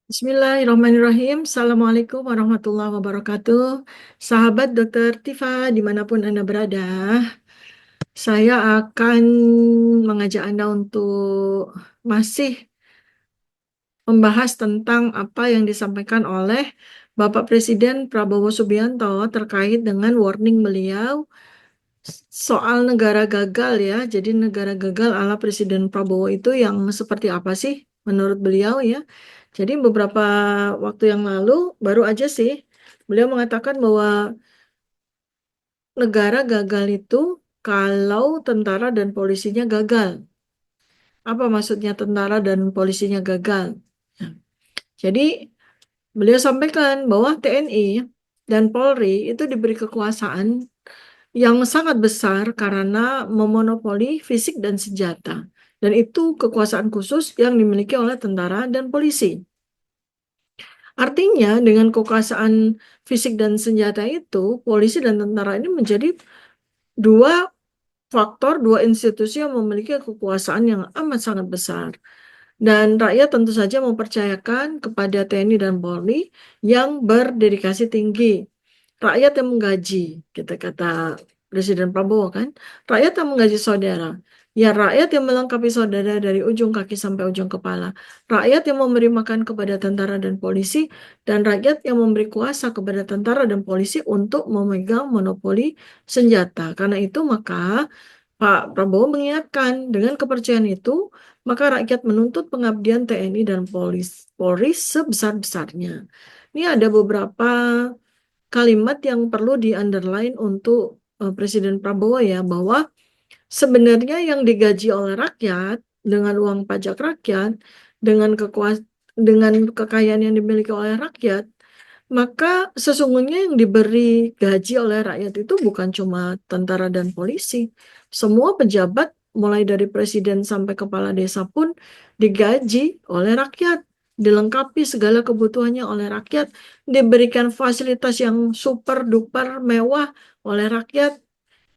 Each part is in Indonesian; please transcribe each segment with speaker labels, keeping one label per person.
Speaker 1: Bismillahirrahmanirrahim. Assalamualaikum warahmatullahi wabarakatuh. Sahabat Dokter Tifa, dimanapun Anda berada, saya akan mengajak Anda untuk masih membahas tentang apa yang disampaikan oleh Bapak Presiden Prabowo Subianto terkait dengan warning beliau soal negara gagal ya. Jadi negara gagal ala Presiden Prabowo itu yang seperti apa sih menurut beliau ya. Jadi beberapa waktu yang lalu baru aja sih beliau mengatakan bahwa negara gagal itu kalau tentara dan polisinya gagal. Apa maksudnya tentara dan polisinya gagal? Nah, jadi beliau sampaikan bahwa TNI dan Polri itu diberi kekuasaan yang sangat besar karena memonopoli fisik dan senjata. Dan itu kekuasaan khusus yang dimiliki oleh tentara dan polisi. Artinya dengan kekuasaan fisik dan senjata itu, polisi dan tentara ini menjadi dua faktor, dua institusi yang memiliki kekuasaan yang amat sangat besar. Dan rakyat tentu saja mempercayakan kepada TNI dan Polri yang berdedikasi tinggi. Rakyat yang menggaji, kita kata Presiden Prabowo kan, rakyat yang menggaji saudara. Ya, rakyat yang melengkapi saudara dari ujung kaki sampai ujung kepala. Rakyat yang memberi makan kepada tentara dan polisi, dan rakyat yang memberi kuasa kepada tentara dan polisi untuk memegang monopoli senjata. Karena itu maka Pak Prabowo mengingatkan dengan kepercayaan itu, maka rakyat menuntut pengabdian TNI dan Polri sebesar-besarnya. Ini ada beberapa kalimat yang perlu di-underline untuk Presiden Prabowo ya, bahwa sebenarnya yang digaji oleh rakyat dengan uang pajak rakyat, dengan kekayaan yang dimiliki oleh rakyat, maka sesungguhnya yang diberi gaji oleh rakyat itu bukan cuma tentara dan polisi. Semua pejabat, mulai dari presiden sampai kepala desa pun digaji oleh rakyat, dilengkapi segala kebutuhannya oleh rakyat, diberikan fasilitas yang super duper mewah oleh rakyat,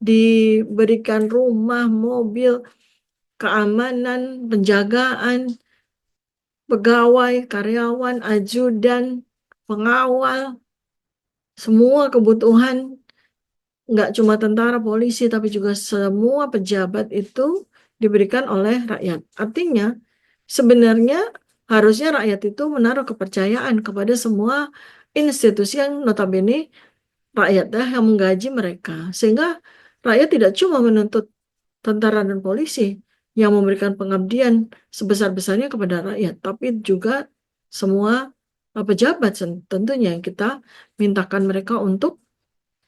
Speaker 1: diberikan rumah, mobil, keamanan, penjagaan, pegawai, karyawan, ajudan, pengawal, semua kebutuhan, nggak cuma tentara, polisi, tapi juga semua pejabat itu diberikan oleh rakyat. Artinya, sebenarnya harusnya rakyat itu menaruh kepercayaan kepada semua institusi yang notabene rakyat yang menggaji mereka. Sehingga rakyat tidak cuma menuntut tentara dan polisi yang memberikan pengabdian sebesar-besarnya kepada rakyat, tapi juga semua pejabat tentunya yang kita mintakan mereka untuk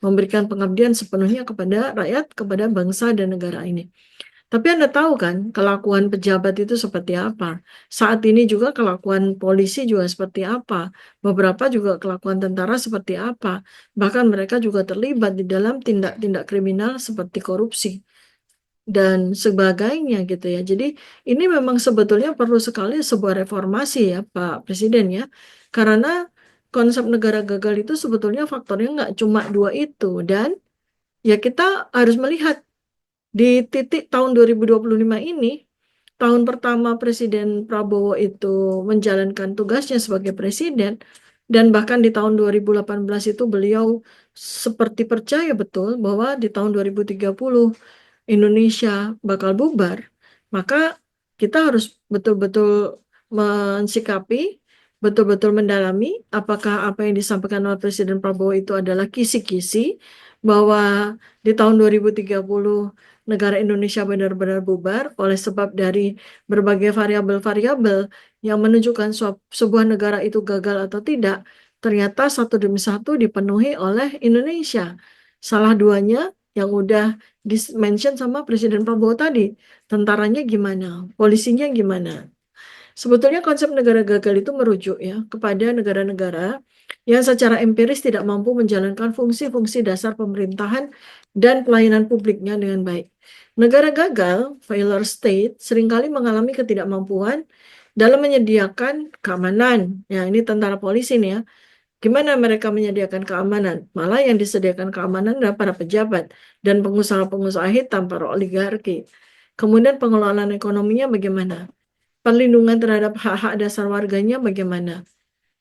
Speaker 1: memberikan pengabdian sepenuhnya kepada rakyat, kepada bangsa dan negara ini. Tapi Anda tahu kan kelakuan pejabat itu seperti apa? Saat ini juga kelakuan polisi juga seperti apa? Beberapa juga kelakuan tentara seperti apa? Bahkan mereka juga terlibat di dalam tindak-tindak kriminal seperti korupsi dan sebagainya gitu ya. Jadi ini memang sebetulnya perlu sekali sebuah reformasi ya Pak Presiden ya. Karena konsep negara gagal itu sebetulnya faktornya nggak cuma dua itu. Dan ya kita harus melihat di titik tahun 2025 ini, tahun pertama Presiden Prabowo itu menjalankan tugasnya sebagai presiden, dan bahkan di tahun 2018 itu beliau seperti percaya betul bahwa di tahun 2030 Indonesia bakal bubar, maka kita harus betul-betul mensikapi, betul-betul mendalami apakah apa yang disampaikan oleh Presiden Prabowo itu adalah kisi-kisi bahwa di tahun 2030 negara Indonesia benar-benar bubar oleh sebab dari berbagai variabel-variabel yang menunjukkan sebuah negara itu gagal atau tidak, ternyata satu demi satu dipenuhi oleh Indonesia. Salah duanya yang udah di-mention sama Presiden Prabowo tadi, tentaranya gimana, polisinya gimana. Sebetulnya konsep negara gagal itu merujuk ya kepada negara-negara yang secara empiris tidak mampu menjalankan fungsi-fungsi dasar pemerintahan dan pelayanan publiknya dengan baik. Negara gagal, failure state, seringkali mengalami ketidakmampuan dalam menyediakan keamanan. Ya, ini tentara polisi nih ya. Gimana mereka menyediakan keamanan? Malah yang disediakan keamanan adalah para pejabat dan pengusaha-pengusaha hitam, para oligarki. Kemudian pengelolaan ekonominya bagaimana? Perlindungan terhadap hak-hak dasar warganya bagaimana?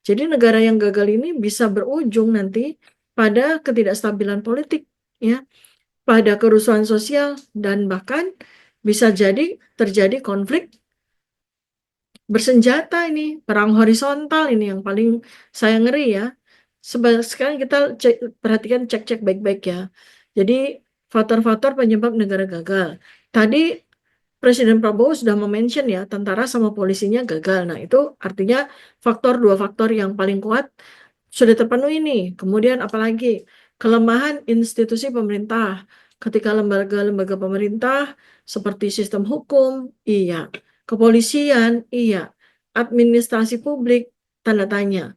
Speaker 1: Jadi negara yang gagal ini bisa berujung nanti pada ketidakstabilan politik, ya, pada kerusuhan sosial, dan bahkan bisa jadi terjadi konflik bersenjata ini, perang horizontal ini yang paling saya ngeri ya. Sekarang kita perhatikan cek-cek baik-baik ya. Jadi faktor-faktor penyebab negara gagal. Tadi Presiden Prabowo sudah mention ya, tentara sama polisinya gagal. Nah, itu artinya dua faktor yang paling kuat sudah terpenuhi nih. Kemudian apalagi kelemahan institusi pemerintah. Ketika lembaga-lembaga pemerintah seperti sistem hukum, iya. Kepolisian, iya. Administrasi publik, tanda tanya.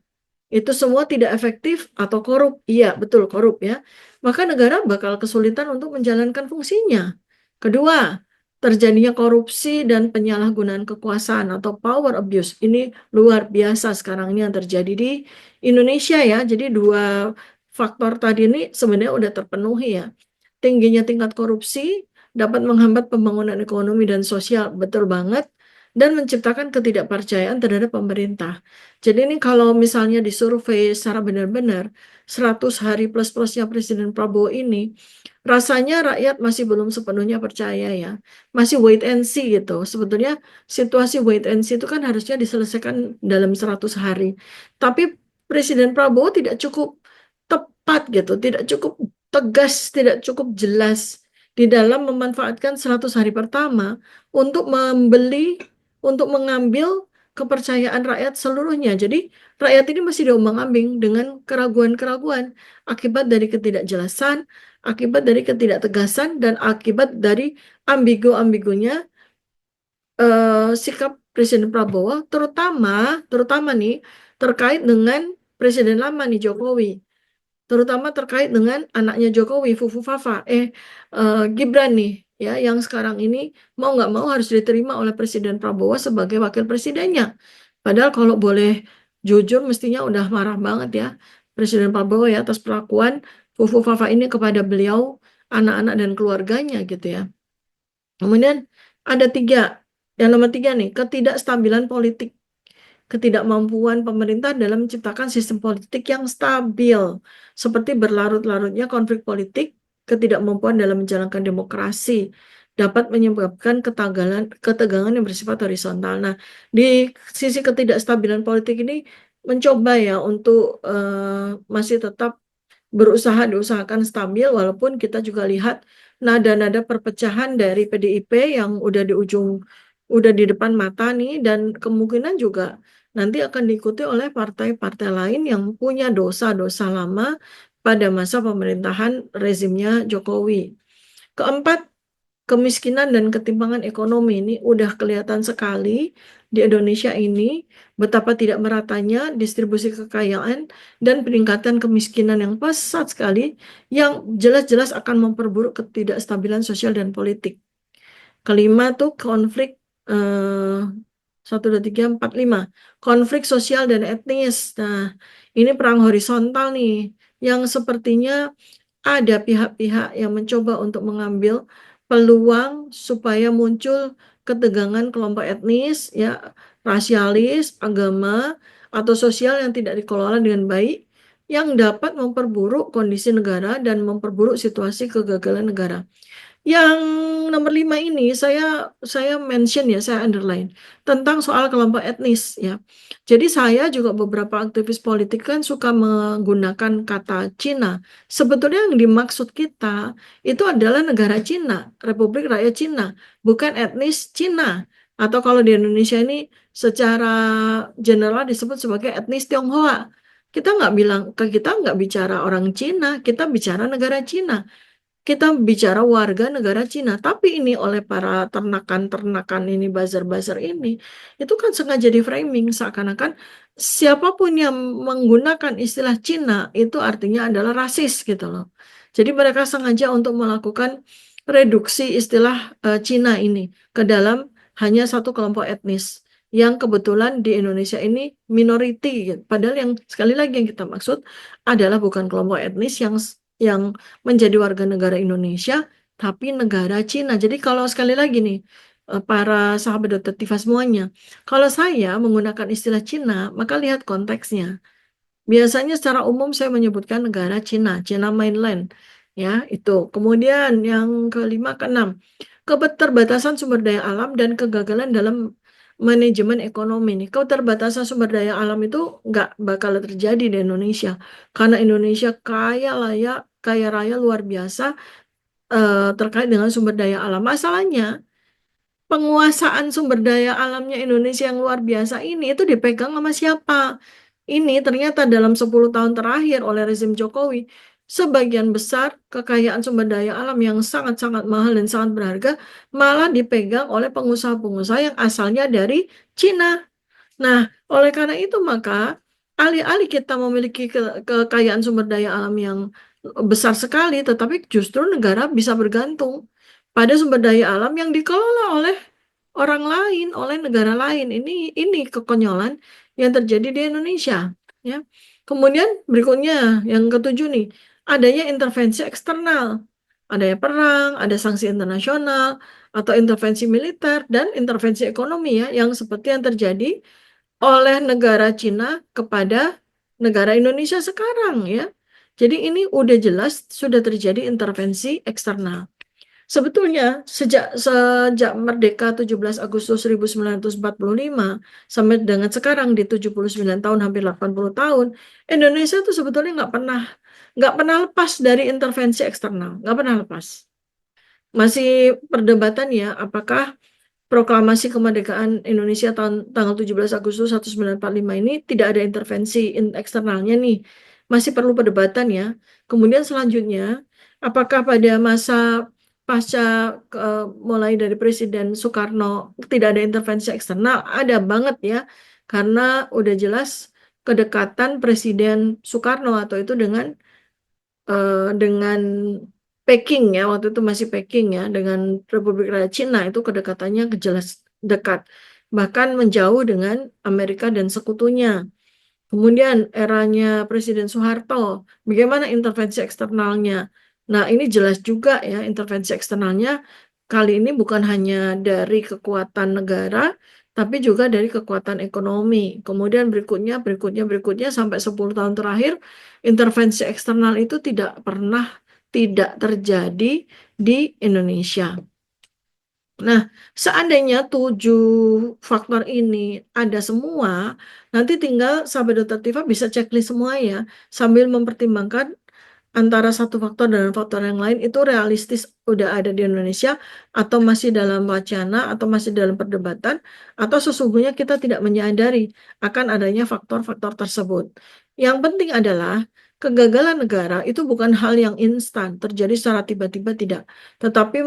Speaker 1: Itu semua tidak efektif atau korup. Iya, betul korup ya. Maka negara bakal kesulitan untuk menjalankan fungsinya. Kedua, terjadinya korupsi dan penyalahgunaan kekuasaan atau power abuse. Ini luar biasa sekarang ini yang terjadi di Indonesia ya. Jadi dua faktor tadi ini sebenarnya udah terpenuhi ya. Tingginya tingkat korupsi dapat menghambat pembangunan ekonomi dan sosial, betul banget, dan menciptakan ketidakpercayaan terhadap pemerintah. Jadi ini kalau misalnya disurvei secara benar-benar 100 hari plus-plusnya Presiden Prabowo ini, rasanya rakyat masih belum sepenuhnya percaya ya. Masih wait and see gitu. Sebetulnya situasi wait and see itu kan harusnya diselesaikan dalam 100 hari. Tapi Presiden Prabowo tidak cukup tepat gitu, tidak cukup tegas, tidak cukup jelas di dalam memanfaatkan 100 hari pertama untuk untuk mengambil kepercayaan rakyat seluruhnya. Jadi rakyat ini masih diombang-ambing dengan keraguan-keraguan akibat dari ketidakjelasan, akibat dari ketidaktegasan, dan akibat dari ambigu-ambigunya sikap Presiden Prabowo, terutama terutama nih terkait dengan Presiden lama nih Jokowi, terutama terkait dengan anaknya Jokowi, Fufu Fafa, Gibran nih, ya, yang sekarang ini mau nggak mau harus diterima oleh Presiden Prabowo sebagai wakil presidennya. Padahal kalau boleh jujur, mestinya udah marah banget ya Presiden Prabowo ya atas perlakuan Fufu Fafa ini kepada beliau, anak-anak dan keluarganya gitu ya. Kemudian ada tiga, yang nomor tiga nih, ketidakstabilan politik. Ketidakmampuan pemerintah dalam menciptakan sistem politik yang stabil, seperti berlarut-larutnya konflik politik, ketidakmampuan dalam menjalankan demokrasi, dapat menyebabkan ketegangan yang bersifat horizontal. Nah, di sisi ketidakstabilan politik ini mencoba ya untuk masih tetap diusahakan stabil, walaupun kita juga lihat nada-nada perpecahan dari PDIP yang udah di depan mata nih, dan kemungkinan juga nanti akan diikuti oleh partai-partai lain yang punya dosa-dosa lama pada masa pemerintahan rezimnya Jokowi. Keempat, kemiskinan dan ketimpangan ekonomi ini udah kelihatan sekali di Indonesia ini, betapa tidak meratanya distribusi kekayaan dan peningkatan kemiskinan yang pesat sekali, yang jelas-jelas akan memperburuk ketidakstabilan sosial dan politik. Kelima tuh konflik, eh, 1, 2, 3, 4, 5, konflik sosial dan etnis. Nah, ini perang horizontal nih, yang sepertinya ada pihak-pihak yang mencoba untuk mengambil peluang supaya muncul ketegangan kelompok etnis, ya, rasialis, agama, atau sosial yang tidak dikelola dengan baik, yang dapat memperburuk kondisi negara dan memperburuk situasi kegagalan negara. Yang nomor 5 ini saya mention ya, saya underline tentang soal kelompok etnis ya. Jadi saya juga beberapa aktivis politik kan suka menggunakan kata Cina. Sebetulnya yang dimaksud kita itu adalah negara Cina, Republik Rakyat Cina, bukan etnis Cina. Atau kalau di Indonesia ini secara general disebut sebagai etnis Tionghoa. Kita nggak bicara orang Cina, kita bicara negara Cina, kita bicara warga negara Cina. Tapi ini oleh para ternakan-ternakan ini, buzzer-buzzer ini, itu kan sengaja di framing seakan-akan siapapun yang menggunakan istilah Cina itu artinya adalah rasis gitu loh. Jadi mereka sengaja untuk melakukan reduksi istilah Cina ini ke dalam hanya satu kelompok etnis yang kebetulan di Indonesia ini minority gitu. Padahal yang sekali lagi yang kita maksud adalah bukan kelompok etnis yang menjadi warga negara Indonesia, tapi negara Cina. Jadi kalau sekali lagi nih, para sahabat Dr. Tifa semuanya. Kalau saya menggunakan istilah Cina, maka lihat konteksnya. Biasanya secara umum saya menyebutkan negara Cina, Cina mainland, ya itu. Kemudian yang kelima, keenam, keterbatasan sumber daya alam dan kegagalan dalam manajemen ekonomi nih. Keterbatasan sumber daya alam itu nggak bakal terjadi di Indonesia, karena Indonesia kaya raya luar biasa terkait dengan sumber daya alam. Masalahnya penguasaan sumber daya alamnya Indonesia yang luar biasa ini itu dipegang sama siapa? Ini ternyata dalam 10 tahun terakhir oleh rezim Jokowi, sebagian besar kekayaan sumber daya alam yang sangat-sangat mahal dan sangat berharga malah dipegang oleh pengusaha-pengusaha yang asalnya dari Cina. Nah, oleh karena itu maka alih-alih kita memiliki kekayaan sumber daya alam yang besar sekali, tetapi justru negara bisa bergantung pada sumber daya alam yang dikelola oleh orang lain, oleh negara lain. Ini kekonyolan yang terjadi di Indonesia, ya. Kemudian berikutnya yang ketujuh nih, adanya intervensi eksternal. Ada perang, ada sanksi internasional, atau intervensi militer dan intervensi ekonomi ya, yang seperti yang terjadi oleh negara Cina kepada negara Indonesia sekarang ya. Jadi ini udah jelas sudah terjadi intervensi eksternal. Sebetulnya sejak merdeka 17 Agustus 1945 sampai dengan sekarang di 79 tahun hampir 80 tahun, Indonesia itu sebetulnya nggak pernah lepas dari intervensi eksternal, nggak pernah lepas. Masih perdebatan ya apakah proklamasi kemerdekaan Indonesia tanggal 17 Agustus 1945 ini tidak ada intervensi eksternalnya nih. Masih perlu perdebatan ya. Kemudian selanjutnya, apakah pada masa pasca mulai dari Presiden Soekarno tidak ada intervensi eksternal? Ada banget ya. Karena udah jelas kedekatan Presiden Soekarno atau itu dengan Peking ya, waktu itu masih Peking ya, dengan Republik Rakyat Cina itu kedekatannya jelas dekat, bahkan menjauh dengan Amerika dan sekutunya. Kemudian eranya Presiden Soeharto, bagaimana intervensi eksternalnya? Nah, ini jelas juga ya intervensi eksternalnya kali ini bukan hanya dari kekuatan negara, tapi juga dari kekuatan ekonomi. Kemudian berikutnya sampai 10 tahun terakhir, intervensi eksternal itu tidak pernah tidak terjadi di Indonesia. Nah, seandainya 7 faktor ini ada semua, nanti tinggal sahabat Dr. Tifa bisa checklist semua ya, sambil mempertimbangkan antara satu faktor dan faktor yang lain itu realistis udah ada di Indonesia atau masih dalam wacana atau masih dalam perdebatan atau sesungguhnya kita tidak menyadari akan adanya faktor-faktor tersebut. Yang penting adalah kegagalan negara itu bukan hal yang instan, terjadi secara tiba-tiba tidak, tetapi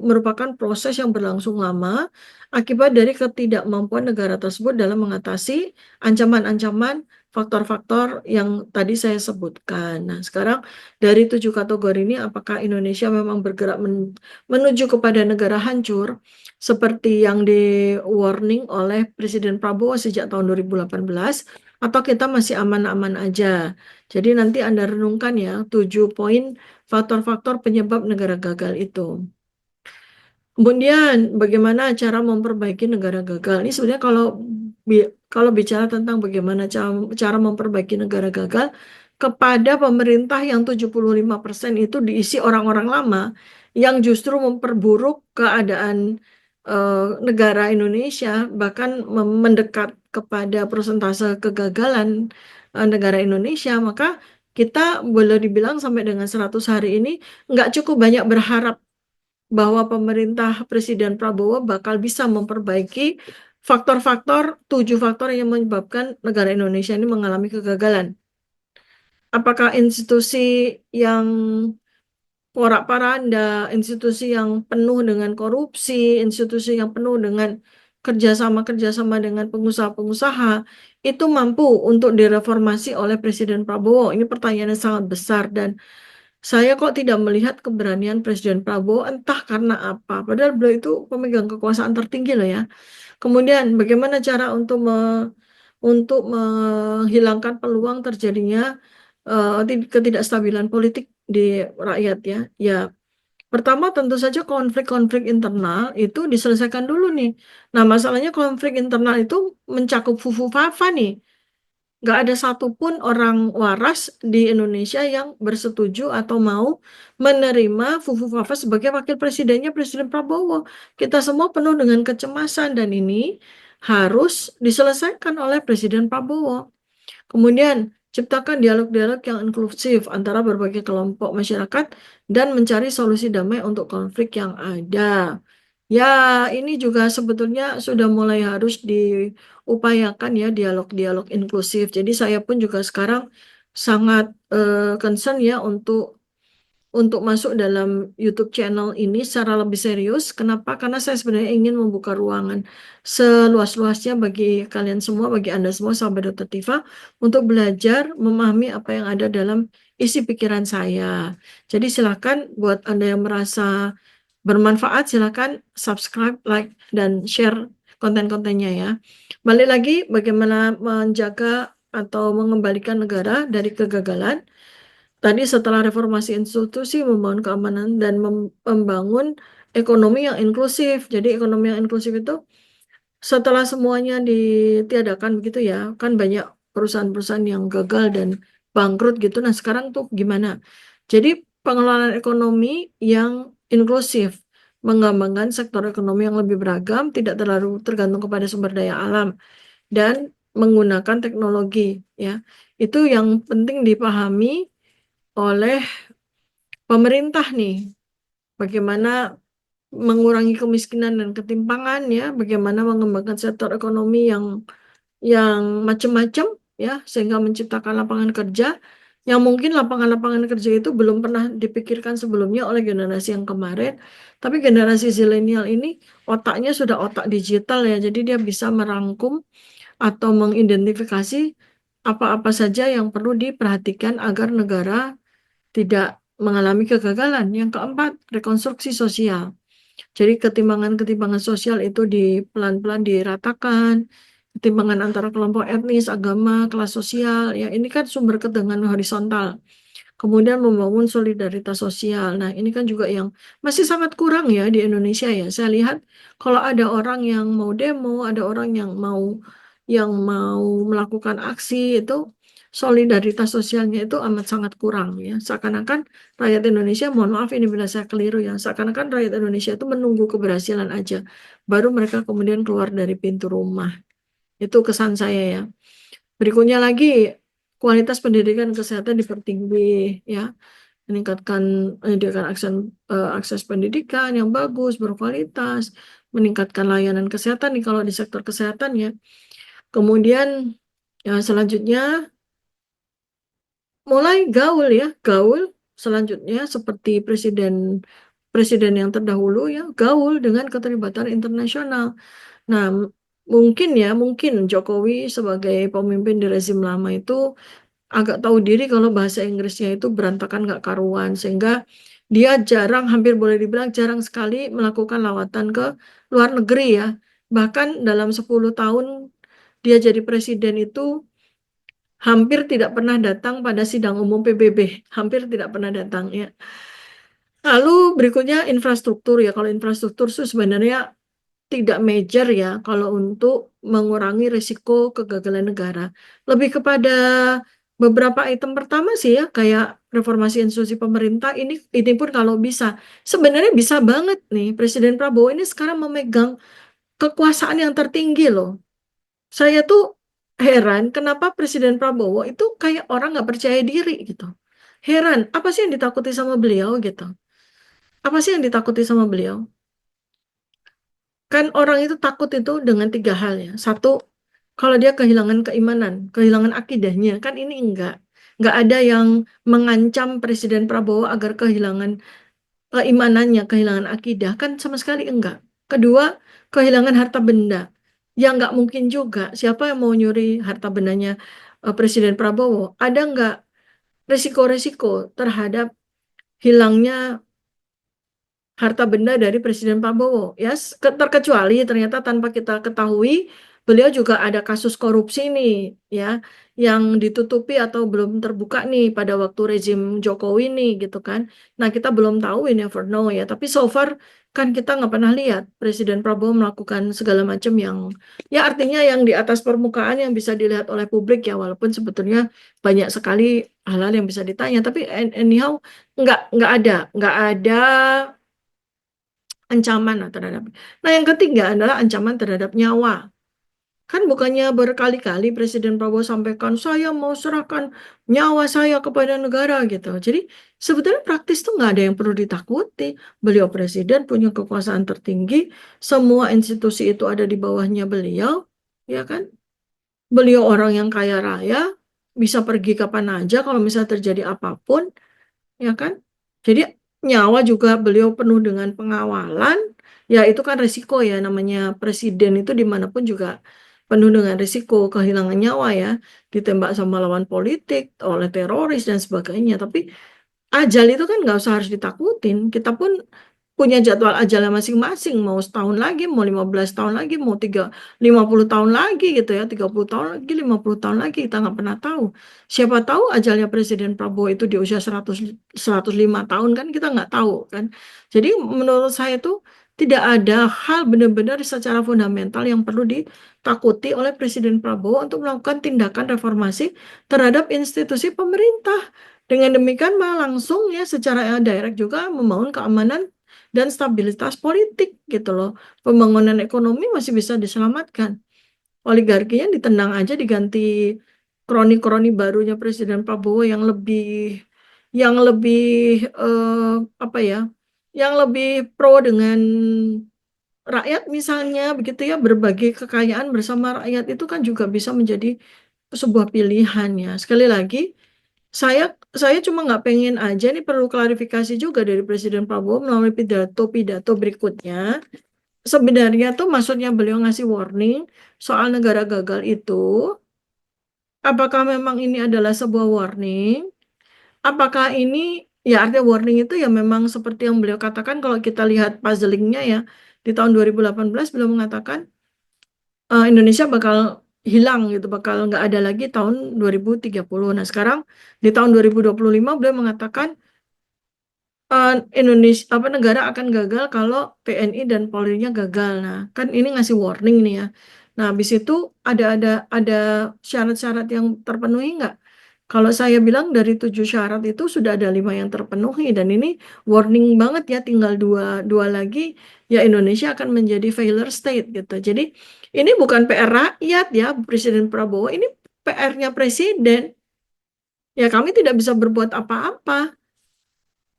Speaker 1: merupakan proses yang berlangsung lama akibat dari ketidakmampuan negara tersebut dalam mengatasi ancaman-ancaman faktor-faktor yang tadi saya sebutkan. Nah, sekarang dari 7 kategori ini, apakah Indonesia memang bergerak menuju kepada negara hancur seperti yang di warning oleh Presiden Prabowo sejak tahun 2018, atau kita masih aman-aman aja? Jadi nanti Anda renungkan ya 7 poin faktor-faktor penyebab negara gagal itu. Kemudian bagaimana cara memperbaiki negara gagal? Ini sebenarnya kalau bicara tentang bagaimana cara memperbaiki negara gagal kepada pemerintah yang 75% itu diisi orang-orang lama yang justru memperburuk keadaan negara Indonesia, bahkan mendekat kepada persentase kegagalan negara Indonesia, maka kita boleh dibilang sampai dengan 100 hari ini nggak cukup banyak berharap bahwa pemerintah Presiden Prabowo bakal bisa memperbaiki faktor-faktor, 7 faktor yang menyebabkan negara Indonesia ini mengalami kegagalan. Apakah institusi yang porak-poranda, institusi yang penuh dengan korupsi, institusi yang penuh dengan kerjasama-kerjasama dengan pengusaha-pengusaha, itu mampu untuk direformasi oleh Presiden Prabowo? Ini pertanyaan yang sangat besar dan saya kok tidak melihat keberanian Presiden Prabowo, entah karena apa. Padahal beliau itu pemegang kekuasaan tertinggi loh ya. Kemudian bagaimana cara untuk menghilangkan peluang terjadinya ketidakstabilan politik di rakyat ya. Ya, Pertama, tentu saja konflik-konflik internal itu diselesaikan dulu nih. Nah, masalahnya konflik internal itu mencakup Fufu Fafa nih. Nggak ada satupun orang waras di Indonesia yang bersetuju atau mau menerima Fufu Fafa sebagai wakil presidennya Presiden Prabowo. Kita semua penuh dengan kecemasan dan ini harus diselesaikan oleh Presiden Prabowo. Kemudian, ciptakan dialog-dialog yang inklusif antara berbagai kelompok masyarakat dan mencari solusi damai untuk konflik yang ada. Ya, ini juga sebetulnya sudah mulai harus diupayakan ya dialog-dialog inklusif. Jadi saya pun juga sekarang sangat concern ya untuk masuk dalam YouTube channel ini secara lebih serius. Kenapa? Karena saya sebenarnya ingin membuka ruangan seluas-luasnya bagi kalian semua, bagi Anda semua, sahabat Dr. Tifa, untuk belajar memahami apa yang ada dalam isi pikiran saya. Jadi silakan buat Anda yang merasa bermanfaat, silakan subscribe, like, dan share konten-kontennya ya. Balik lagi, bagaimana menjaga atau mengembalikan negara dari kegagalan. Tadi setelah reformasi institusi, membangun keamanan dan membangun ekonomi yang inklusif. Jadi ekonomi yang inklusif itu setelah semuanya ditiadakan begitu ya, kan banyak perusahaan-perusahaan yang gagal dan bangkrut gitu. Nah sekarang tuh gimana? Jadi pengelolaan ekonomi yang inklusif, mengembangkan sektor ekonomi yang lebih beragam, tidak terlalu tergantung kepada sumber daya alam, dan menggunakan teknologi ya. Itu yang penting dipahami oleh pemerintah nih, bagaimana mengurangi kemiskinan dan ketimpangan ya, bagaimana mengembangkan sektor ekonomi yang macam-macam ya, sehingga menciptakan lapangan kerja yang mungkin lapangan-lapangan kerja itu belum pernah dipikirkan sebelumnya oleh generasi yang kemarin, tapi generasi zilenial ini otaknya sudah otak digital ya, jadi dia bisa merangkum atau mengidentifikasi apa-apa saja yang perlu diperhatikan agar negara tidak mengalami kegagalan. Yang keempat, rekonstruksi sosial. Jadi ketimpangan-ketimpangan sosial itu pelan-pelan diratakan, ketimpangan antara kelompok etnis, agama, kelas sosial, ya ini kan sumber ketegangan horizontal. Kemudian membangun solidaritas sosial. Nah, ini kan juga yang masih sangat kurang ya di Indonesia ya. Saya lihat kalau ada orang yang mau demo, ada orang yang mau melakukan aksi itu solidaritas sosialnya itu amat sangat kurang ya. Seakan-akan rakyat Indonesia, mohon maaf ini bila saya keliru ya, seakan-akan rakyat Indonesia itu menunggu keberhasilan aja, baru mereka kemudian keluar dari pintu rumah. Itu kesan saya ya. Berikutnya lagi, kualitas pendidikan kesehatan dipertinggi ya, meningkatkan menyediakan akses pendidikan yang bagus, berkualitas, meningkatkan layanan kesehatan nih kalau di sektor kesehatan ya. Kemudian ya selanjutnya mulai gaul ya, gaul selanjutnya seperti presiden presiden yang terdahulu ya, gaul dengan keterlibatan internasional. Nah, mungkin Jokowi sebagai pemimpin di rezim lama itu agak tahu diri kalau bahasa Inggrisnya itu berantakan nggak karuan, sehingga dia jarang, hampir boleh dibilang jarang sekali melakukan lawatan ke luar negeri ya. Bahkan dalam 10 tahun dia jadi presiden itu hampir tidak pernah datang pada sidang umum PBB, hampir tidak pernah datang ya. Lalu berikutnya infrastruktur ya. Kalau infrastruktur itu sebenarnya tidak major ya kalau untuk mengurangi risiko kegagalan negara. Lebih kepada beberapa item pertama sih ya, kayak reformasi institusi pemerintah ini pun kalau bisa. Sebenarnya bisa banget nih Presiden Prabowo ini sekarang memegang kekuasaan yang tertinggi loh. Saya tuh heran kenapa Presiden Prabowo itu kayak orang nggak percaya diri gitu. Heran, apa sih yang ditakuti sama beliau gitu? Apa sih yang ditakuti sama beliau? Kan orang itu takut itu dengan tiga hal ya. Satu, kalau dia kehilangan keimanan, kehilangan akidahnya, kan ini enggak. Enggak ada yang mengancam Presiden Prabowo agar kehilangan keimanannya, kehilangan akidah, kan sama sekali enggak. Kedua, kehilangan harta benda. Ya enggak mungkin juga. Siapa yang mau nyuri harta bendanya Presiden Prabowo? Ada enggak resiko-resiko terhadap hilangnya harta benda dari Presiden Prabowo? Ya, terkecuali ternyata tanpa kita ketahui beliau juga ada kasus korupsi nih, ya, yang ditutupi atau belum terbuka nih pada waktu rezim Jokowi nih, gitu kan. Nah, kita belum tahu, we never know ya. Tapi so far kan kita nggak pernah lihat Presiden Prabowo melakukan segala macam yang, ya artinya yang di atas permukaan yang bisa dilihat oleh publik ya, walaupun sebetulnya banyak sekali hal-hal yang bisa ditanya. Tapi anyhow nggak ada ancaman lah terhadap. Nah, yang ketiga adalah ancaman terhadap nyawa. Kan bukannya berkali-kali Presiden Prabowo sampaikan, saya mau serahkan nyawa saya kepada negara gitu. Jadi sebetulnya praktis tuh nggak ada yang perlu ditakuti. Beliau presiden punya kekuasaan tertinggi, semua institusi itu ada di bawahnya beliau, ya kan? Beliau orang yang kaya raya, bisa pergi kapan aja kalau misalnya terjadi apapun, ya kan? Jadi nyawa juga beliau penuh dengan pengawalan, ya itu kan resiko ya, namanya presiden itu dimanapun juga penuh dengan risiko kehilangan nyawa ya, ditembak sama lawan politik, oleh teroris dan sebagainya. Tapi ajal itu kan nggak usah harus ditakutin. Kita pun punya jadwal ajalnya masing-masing. Mau setahun lagi, mau 15 tahun lagi, mau 50 tahun lagi gitu ya. 30 tahun lagi, 50 tahun lagi. Kita nggak pernah tahu. Siapa tahu ajalnya Presiden Prabowo itu di usia 105 tahun kan kita nggak tahu kan. Jadi menurut saya itu tidak ada hal benar-benar secara fundamental yang perlu ditakuti oleh Presiden Prabowo untuk melakukan tindakan reformasi terhadap institusi pemerintah. Dengan demikian malah langsung ya secara direct juga membangun keamanan dan stabilitas politik gitu loh. Pembangunan ekonomi masih bisa diselamatkan. Oligarkinya ditendang aja diganti kroni-kroni barunya Presiden Prabowo yang lebih apa ya? Yang lebih pro dengan rakyat misalnya begitu ya, berbagi kekayaan bersama rakyat itu kan juga bisa menjadi sebuah pilihan ya. Sekali lagi saya saya cuma nggak pengen aja nih, perlu klarifikasi juga dari Presiden Prabowo melalui pidato-pidato berikutnya. Sebenarnya tuh maksudnya beliau ngasih warning soal negara gagal itu, apakah memang ini adalah sebuah warning? Apakah ini, ya artinya warning itu ya memang seperti yang beliau katakan, kalau kita lihat puzzlingnya ya, di tahun 2018 beliau mengatakan Indonesia bakal hilang gitu, bakal nggak ada lagi tahun 2030. Nah sekarang di tahun 2025 beliau mengatakan Indonesia apa negara akan gagal kalau TNI dan Polri-nya gagal. Nah, kan ini ngasih warning nih ya. Nah, habis itu ada syarat-syarat yang terpenuhi nggak? Kalau saya bilang dari 7 syarat itu sudah ada 5 yang terpenuhi, dan ini warning banget ya, tinggal dua lagi ya Indonesia akan menjadi failure state gitu. Jadi ini bukan PR rakyat ya Presiden Prabowo, ini PR-nya presiden. Ya kami tidak bisa berbuat apa-apa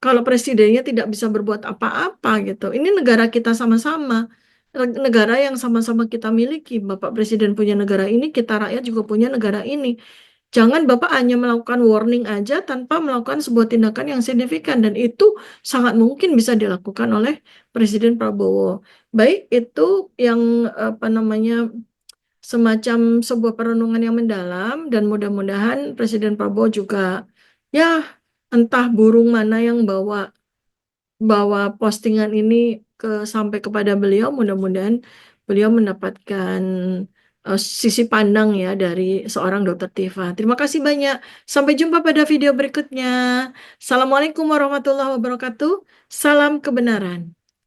Speaker 1: kalau presidennya tidak bisa berbuat apa-apa gitu. Ini negara kita sama-sama, negara yang sama-sama kita miliki. Bapak Presiden punya negara ini, kita rakyat juga punya negara ini. Jangan Bapak hanya melakukan warning aja tanpa melakukan sebuah tindakan yang signifikan, dan itu sangat mungkin bisa dilakukan oleh Presiden Prabowo. Baik itu yang apa namanya, semacam sebuah perenungan yang mendalam, dan mudah-mudahan Presiden Prabowo juga, ya, entah burung mana yang bawa bawa postingan ini sampai kepada beliau, mudah-mudahan beliau mendapatkan sisi pandang ya dari seorang Dokter Tifa. Terima kasih banyak. Sampai jumpa pada video berikutnya. Assalamualaikum warahmatullahi wabarakatuh. Salam kebenaran.